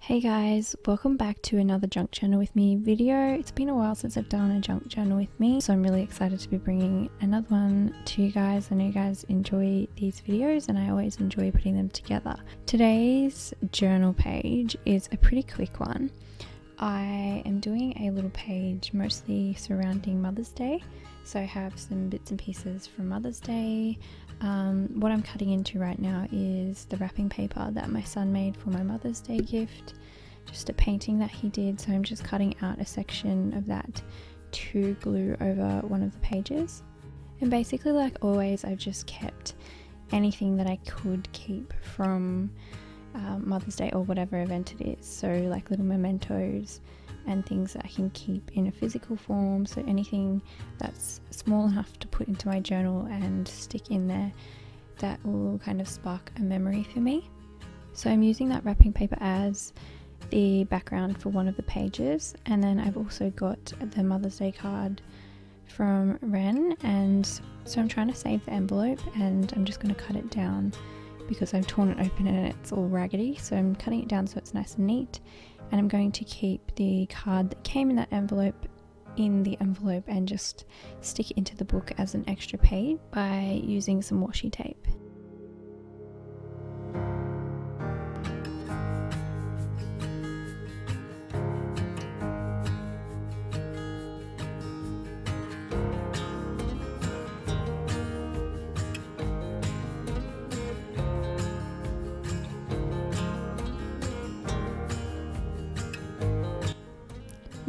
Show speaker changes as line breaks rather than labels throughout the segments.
Hey guys, welcome back to another junk journal with me video. It's been a while since I've done a junk journal with me, so I'm really excited to be bringing another one to you guys. I know you guys enjoy these videos and I always enjoy putting them together. Today's journal page is a pretty quick one. I am doing a little page mostly surrounding Mother's Day, so I have some bits and pieces from Mother's Day. What I'm cutting into right now is the wrapping paper that my son made for my Mother's Day gift, just a painting that he did, so I'm just cutting out a section of that to glue over one of the pages. And basically, like always, I've just kept anything that I could keep from Mother's Day or whatever event it is, so like little mementos and things that I can keep in a physical form, so anything that's small enough to put into my journal and stick in there that will kind of spark a memory for me. So I'm using that wrapping paper as the background for one of the pages, and then I've also got the Mother's Day card from Ren, and so I'm trying to save the envelope and I'm just going to cut it down because I've torn it open and it's all raggedy, so I'm cutting it down so it's nice and neat. And I'm going to keep the card that came in that envelope in the envelope and just stick it into the book as an extra page by using some washi tape.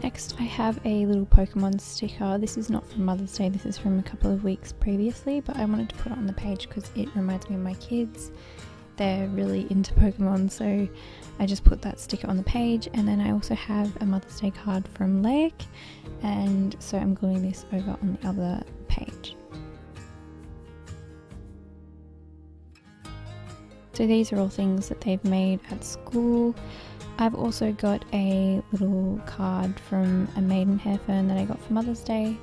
Next I have a little Pokemon sticker. This is not from Mother's Day, this is from a couple of weeks previously, but I wanted to put it on the page because it reminds me of my kids. They're really into Pokemon, so I just put that sticker on the page. And then I also have a Mother's Day card from Lake, and so I'm gluing this over on the other page. So these are all things that they've made at school. I've also got a little card from a maidenhair fern that I got for Mother's Day.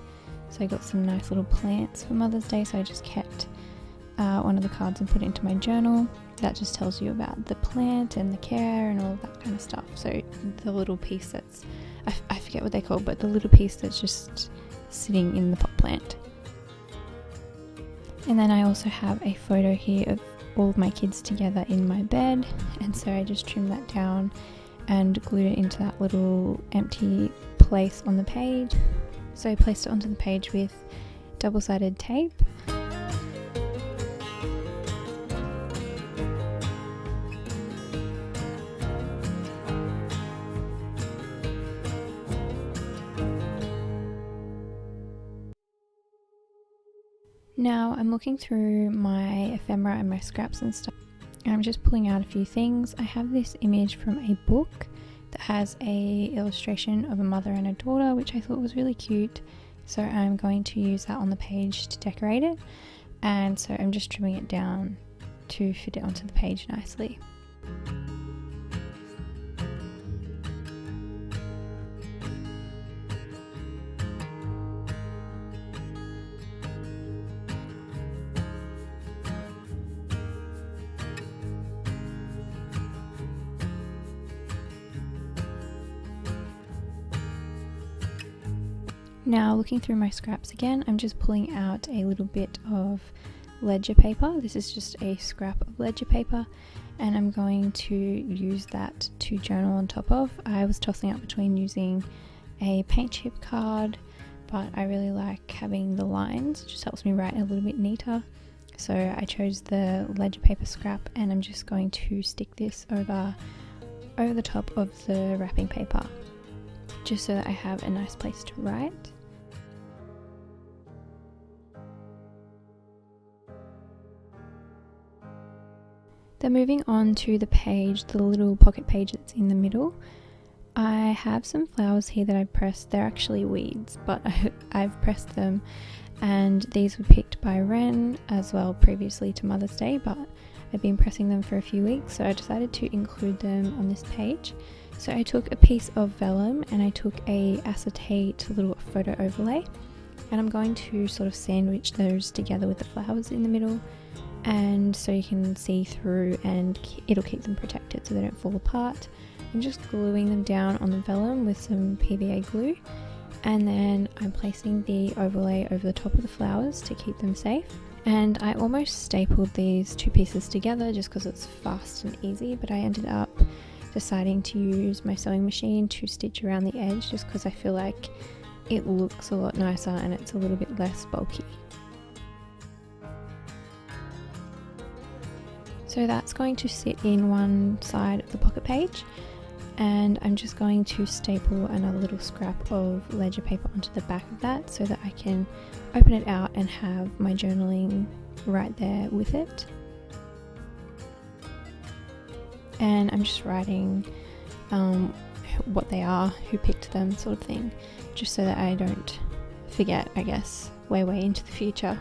So I got some nice little plants for Mother's Day, so I just kept one of the cards and put it into my journal. That just tells you about the plant and the care and all of that kind of stuff. So the little piece that's, I forget what they're called, but the little piece that's just sitting in the pot plant. And then I also have a photo here of all of my kids together in my bed, and so I just trimmed that down and glued it into that little empty place on the page. So I placed it onto the page with double-sided tape. Now I'm looking through my ephemera and my scraps and stuff, and I'm just pulling out a few things. I have this image from a book that has a illustration of a mother and a daughter, which I thought was really cute, so I'm going to use that on the page to decorate it, and so I'm just trimming it down to fit it onto the page nicely. Now looking through my scraps again, I'm just pulling out a little bit of ledger paper. This is just a scrap of ledger paper, and I'm going to use that to journal on top of. I was tossing up between using a paint chip card, but I really like having the lines. It just helps me write a little bit neater. So I chose the ledger paper scrap, and I'm just going to stick this over the top of the wrapping paper, just so that I have a nice place to write. Then moving on to the page, the little pocket page that's in the middle, I have some flowers here that I've pressed. They're actually weeds, but I've pressed them, and these were picked by Ren as well previously to Mother's Day, but I've been pressing them for a few weeks, so I decided to include them on this page. So I took a piece of vellum and I took a acetate little photo overlay, and I'm going to sort of sandwich those together with the flowers in the middle, and so you can see through and it'll keep them protected so they don't fall apart. I'm just gluing them down on the vellum with some PVA glue, and then I'm placing the overlay over the top of the flowers to keep them safe. And I almost stapled these two pieces together just because it's fast and easy, but I ended up deciding to use my sewing machine to stitch around the edge just because I feel like it looks a lot nicer and it's a little bit less bulky. So that's going to sit in one side of the pocket page, and I'm just going to staple another little scrap of ledger paper onto the back of that so that I can open it out and have my journaling right there with it. And I'm just writing what they are, who picked them, sort of thing, just so that I don't forget, I guess, way into the future.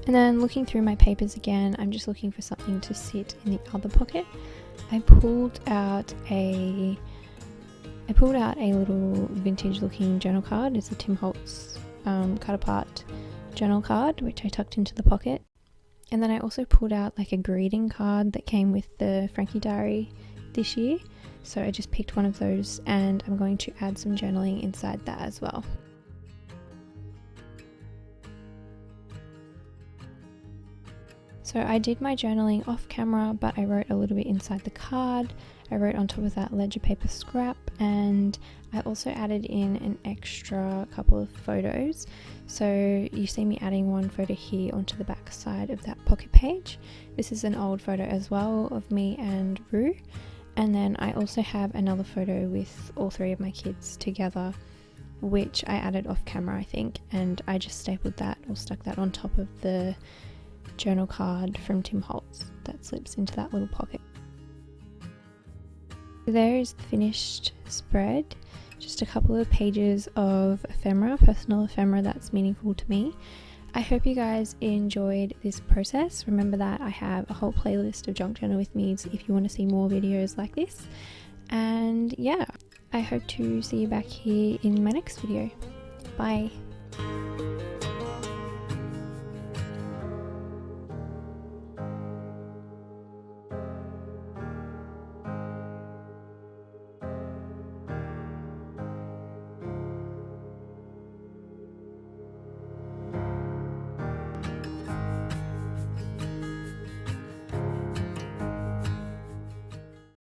And then looking through my papers again, I'm just looking for something to sit in the other pocket. I pulled out a little vintage looking journal card. It's a Tim Holtz cut apart journal card, which I tucked into the pocket. And then I also pulled out like a greeting card that came with the Frankie diary this year. So I just picked one of those, and I'm going to add some journaling inside that as well. So I did my journaling off camera, but I wrote a little bit inside the card. I wrote on top of that ledger paper scrap, and I also added in an extra couple of photos. So you see me adding one photo here onto the back side of that pocket page. This is an old photo as well of me and Rue. And then I also have another photo with all three of my kids together, which I added off camera, I think, and I just stapled that or stuck that on top of the journal card from Tim Holtz that slips into that little pocket. There is the finished spread, just a couple of pages of ephemera, personal ephemera that's meaningful to me. I hope you guys enjoyed this process. Remember that I have a whole playlist of junk journal with me's if you want to see more videos like this. And yeah, I hope to see you back here in my next video. Bye.